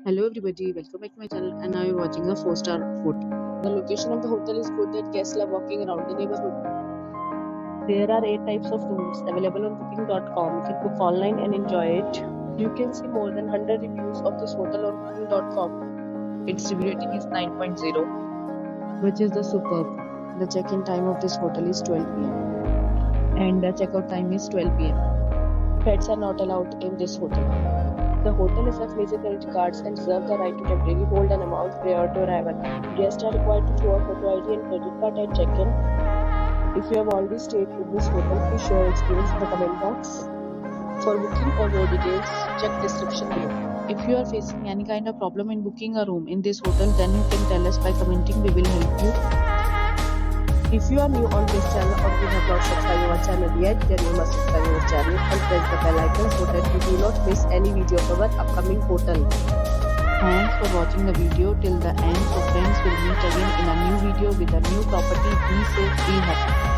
Hello everybody, welcome back to my channel and now you're watching a 4-star hotel. The location of the hotel is good that guests love walking around the neighborhood. There are 8 types of rooms available on booking.com. You can book online and enjoy it. You can see more than 100 reviews of this hotel on booking.com. Its review rating is 9.0, which is the superb. The check-in time of this hotel is 12 p.m. and the checkout time is 12 p.m. Pets are not allowed in this hotel. The hotel accepts major credit cards and reserves the right to temporarily hold an amount prior to arrival. Guests are required to show a photo ID and credit card at check-in. If you have already stayed in this hotel, please share your experience in the comment box. For booking or more details, check description below. If you are facing any kind of problem in booking a room in this hotel, then you can tell us by commenting. We will help you. If you are new on this channel or you have not subscribed our channel yet, then you must subscribe our channel and press the bell icon so that you do not miss any video of our upcoming hotel. Thanks for watching the video till the end. So friends, will meet again in a new video with a new property. Be safe, be happy.